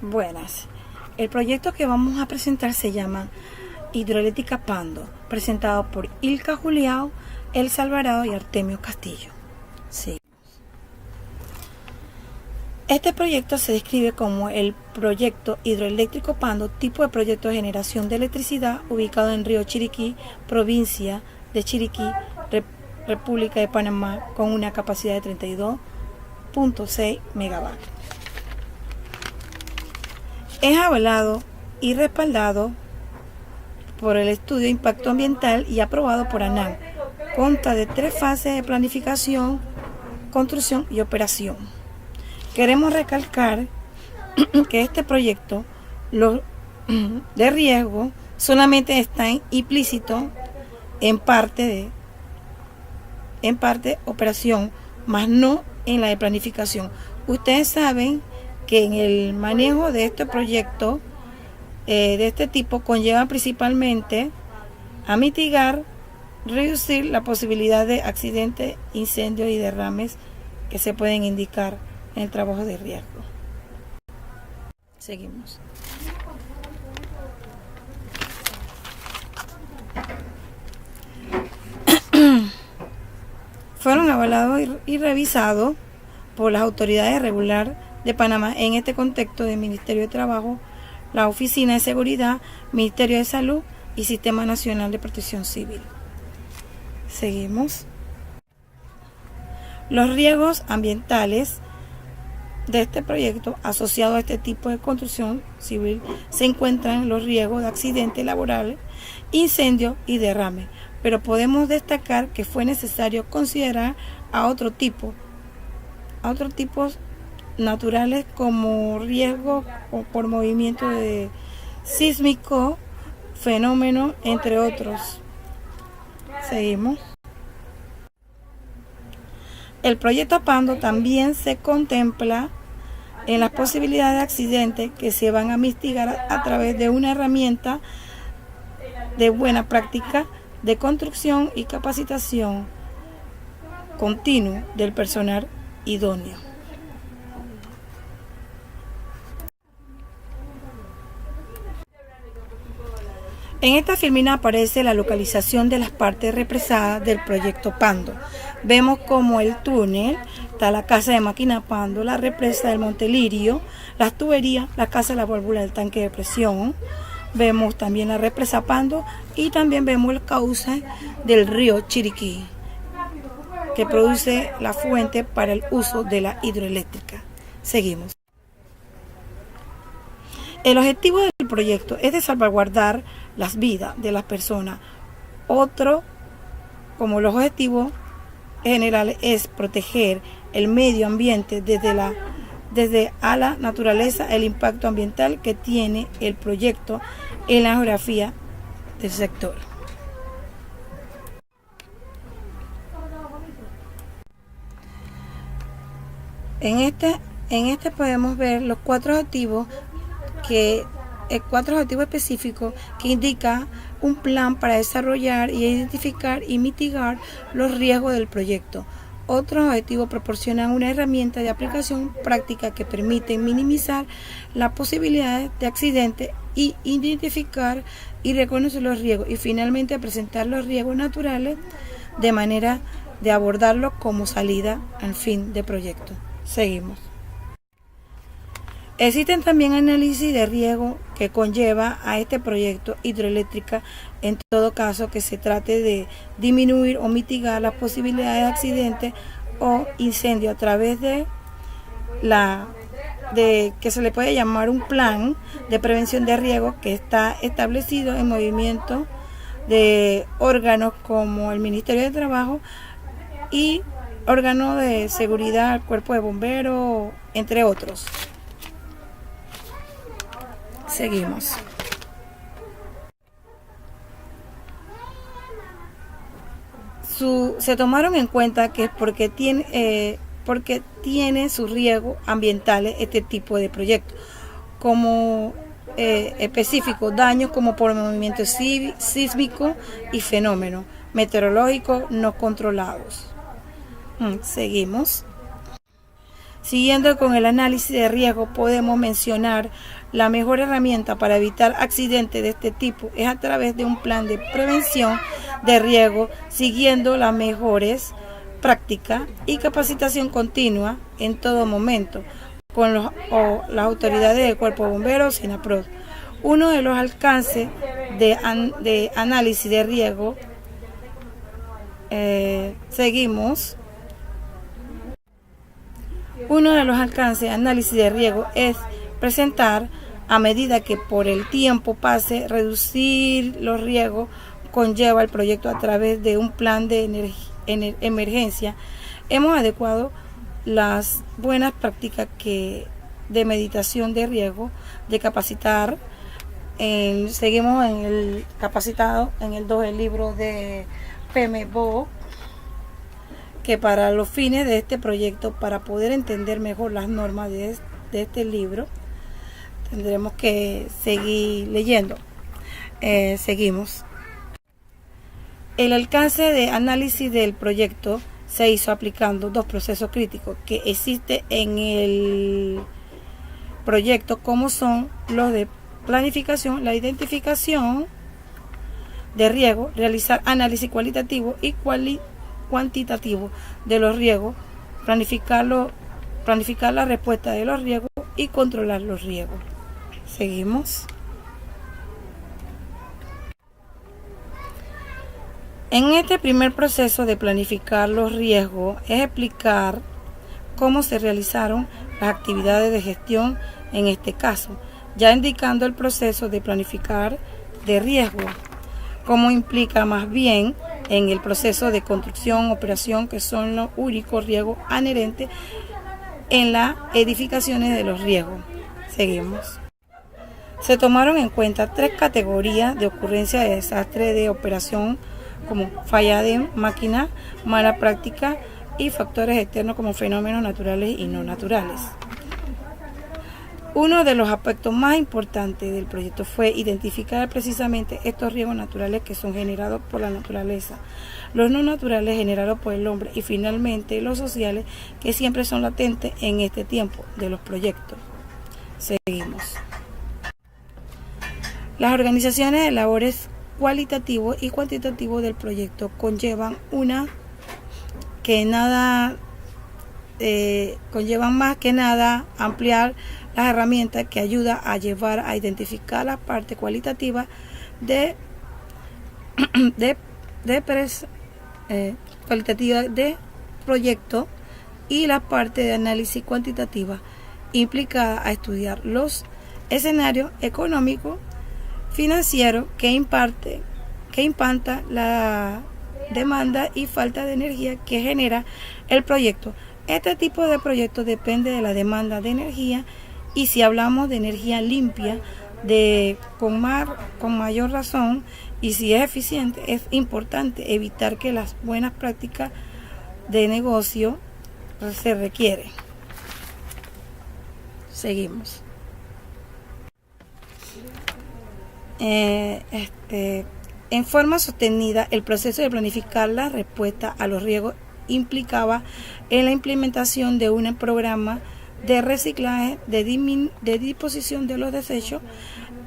Buenas. El proyecto que vamos a presentar se llama Hidroeléctrica Pando, presentado por Ilka Juliao, Elsa Alvarado y Artemio Castillo. Sí. Este proyecto se describe como el proyecto hidroeléctrico Pando, tipo de proyecto de generación de electricidad ubicado en Río Chiriquí, provincia de Chiriquí, República de Panamá, con una capacidad de 32.6 megavatios. Es avalado y respaldado por el estudio de impacto ambiental y aprobado por ANAM. Consta de 3 fases de planificación, construcción y operación. Queremos recalcar que este proyecto de riesgo solamente está implícito en parte operación, más no en la de planificación. Ustedes saben que en el manejo de este proyecto de este tipo conlleva principalmente a mitigar, reducir la posibilidad de accidentes, incendios y derrames que se pueden indicar en el trabajo de riesgo. Seguimos. Fueron avalados y revisados por las autoridades regulares de Panamá en este contexto del Ministerio de Trabajo, la Oficina de Seguridad, Ministerio de Salud y Sistema Nacional de Protección Civil. Seguimos. Los riesgos ambientales de este proyecto asociado a este tipo de construcción civil se encuentran los riesgos de accidentes laborales, incendios y derrames, pero podemos destacar que fue necesario considerar a otros tipos naturales como riesgo por movimiento de sísmico, fenómeno, entre otros. Seguimos. El proyecto Pando también se contempla en las posibilidades de accidentes que se van a mitigar a través de una herramienta de buena práctica de construcción y capacitación continua del personal idóneo. En esta filmina aparece la localización de las partes represadas del proyecto Pando. Vemos como el túnel, está la casa de máquina Pando, la represa del Monte Lirio, las tuberías, la casa de la válvula del tanque de presión. Vemos también la represa Pando y también vemos el cauce del río Chiriquí, que produce la fuente para el uso de la hidroeléctrica. Seguimos. El objetivo del proyecto es de salvaguardar las vidas de las personas. Otro, como los objetivos generales, es proteger el medio ambiente desde a la naturaleza, el impacto ambiental que tiene el proyecto en la geografía del sector. En este podemos ver los 4 objetivos específicos que indica un plan para desarrollar y identificar y mitigar los riesgos del proyecto. Otros objetivos proporcionan una herramienta de aplicación práctica que permite minimizar las posibilidades de accidentes y identificar y reconocer los riesgos, y finalmente presentar los riesgos naturales de manera de abordarlos como salida al fin del proyecto. Seguimos. Existen también análisis de riesgo que conlleva a este proyecto hidroeléctrica, en todo caso que se trate de disminuir o mitigar las posibilidades de accidentes o incendios a través de que se le puede llamar un plan de prevención de riesgo que está establecido en movimiento de órganos como el Ministerio de Trabajo y órganos de seguridad, Cuerpo de Bomberos, entre otros. Seguimos. Se tomaron en cuenta que es porque tiene sus riesgos ambientales este tipo de proyectos, como específicos daños como por movimiento sísmico y fenómenos meteorológicos no controlados. Seguimos. Siguiendo con el análisis de riesgo, podemos mencionar la mejor herramienta para evitar accidentes de este tipo es a través de un plan de prevención de riesgo, siguiendo las mejores prácticas y capacitación continua en todo momento con las autoridades del Cuerpo de Bomberos, SINAPROD. Uno de los alcances de análisis de riesgo, Uno de los alcances de análisis de riesgo es presentar, a medida que por el tiempo pase, reducir los riesgos conlleva el proyecto a través de un plan de emergencia. Hemos adecuado las buenas prácticas de meditación de riesgo, de capacitar. Seguimos en el capacitado, en el 2, el libro de PMBOK, que para los fines de este proyecto, para poder entender mejor las normas de este libro, tendremos que seguir leyendo. Seguimos. El alcance de análisis del proyecto se hizo aplicando 2 procesos críticos que existen en el proyecto, como son los de planificación, la identificación de riesgo, realizar análisis cualitativo y cuantitativo de los riesgos, planificar la respuesta de los riesgos y controlar los riesgos. Seguimos. En este primer proceso de planificar los riesgos es explicar cómo se realizaron las actividades de gestión en este caso, ya indicando el proceso de planificar de riesgo, cómo implica más bien en el proceso de construcción, operación, que son los únicos riesgos inherentes en las edificaciones de los riesgos. Seguimos. Se tomaron en cuenta 3 categorías de ocurrencia de desastre de operación, como falla de máquina, mala práctica y factores externos como fenómenos naturales y no naturales. Uno de los aspectos más importantes del proyecto fue identificar precisamente estos riesgos naturales que son generados por la naturaleza, los no naturales generados por el hombre y finalmente los sociales que siempre son latentes en este tiempo de los proyectos. Seguimos. Las organizaciones de labores cualitativo y cuantitativo del proyecto conllevan más que nada ampliar las herramientas que ayudan a llevar a identificar la parte cualitativa cualitativa de proyecto y la parte de análisis cuantitativa implicada a estudiar los escenarios económicos, financieros que impacta la demanda y falta de energía que genera el proyecto. Este tipo de proyecto depende de la demanda de energía y si hablamos de energía limpia, con mayor razón, y si es eficiente, es importante evitar que las buenas prácticas de negocio se requieren. Seguimos. En forma sostenida, el proceso de planificar la respuesta a los riesgos implicaba en la implementación de un programa de reciclaje, de disposición de los desechos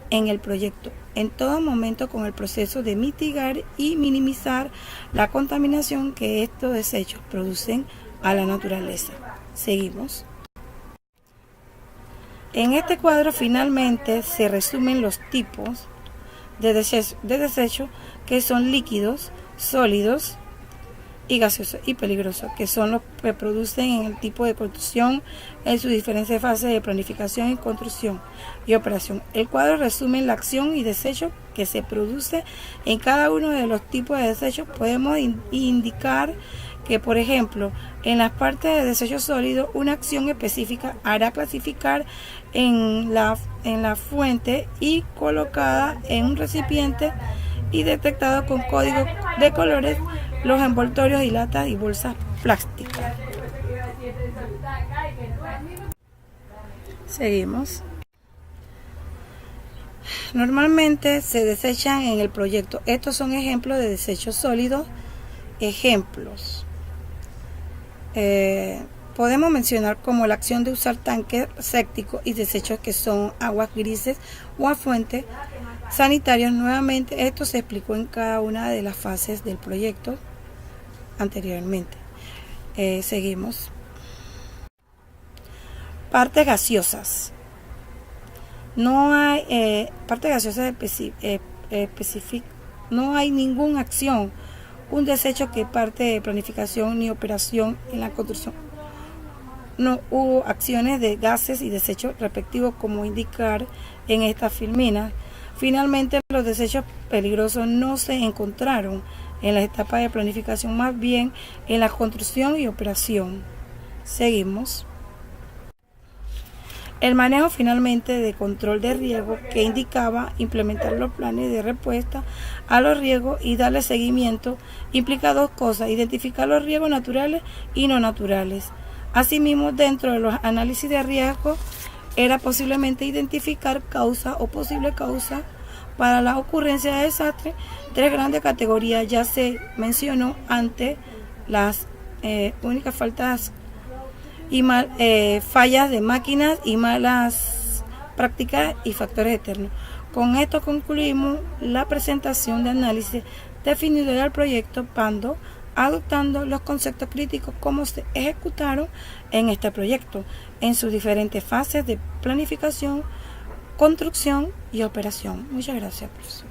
en el proyecto, en todo momento con el proceso de mitigar y minimizar la contaminación que estos desechos producen a la naturaleza. Seguimos. En este cuadro finalmente se resumen los tipos de desechos que son líquidos, sólidos y gaseosos y peligrosos, que son los que producen en el tipo de construcción en sus diferentes fases de planificación y construcción y operación. El cuadro resume la acción y desecho que se produce en cada uno de los tipos de desechos. Podemos indicar que, por ejemplo, en las partes de desechos sólidos, una acción específica hará clasificar en la fuente y colocada en un recipiente y detectado con código de colores los envoltorios y latas y bolsas plásticas. Seguimos. Normalmente se desechan en el proyecto. Estos son ejemplos de desechos sólidos. Ejemplos. podemos mencionar como la acción de usar tanques sépticos y desechos que son aguas grises o afluentes sanitarios. Nuevamente, esto se explicó en cada una de las fases del proyecto anteriormente. Seguimos. Partes gaseosas. No hay partes gaseosas específicas. No hay ninguna acción, un desecho que parte de planificación ni operación en la construcción. No hubo acciones de gases y desechos respectivos como indicar en esta filmina. Finalmente, los desechos peligrosos no se encontraron en la etapa de planificación, más bien en la construcción y operación. Seguimos. El manejo finalmente de control de riesgo, que indicaba implementar los planes de respuesta a los riesgos y darle seguimiento, implica dos cosas: identificar los riesgos naturales y no naturales. Asimismo, dentro de los análisis de riesgo, era posiblemente identificar causa o posible causa para la ocurrencia de desastres. Tres grandes categorías ya se mencionó antes: las únicas faltas y fallas de máquinas y malas prácticas y factores externos. Con esto concluimos la presentación de análisis definido del proyecto Pando, adoptando los conceptos críticos como se ejecutaron en este proyecto en sus diferentes fases de planificación, construcción y operación. Muchas gracias, profesor.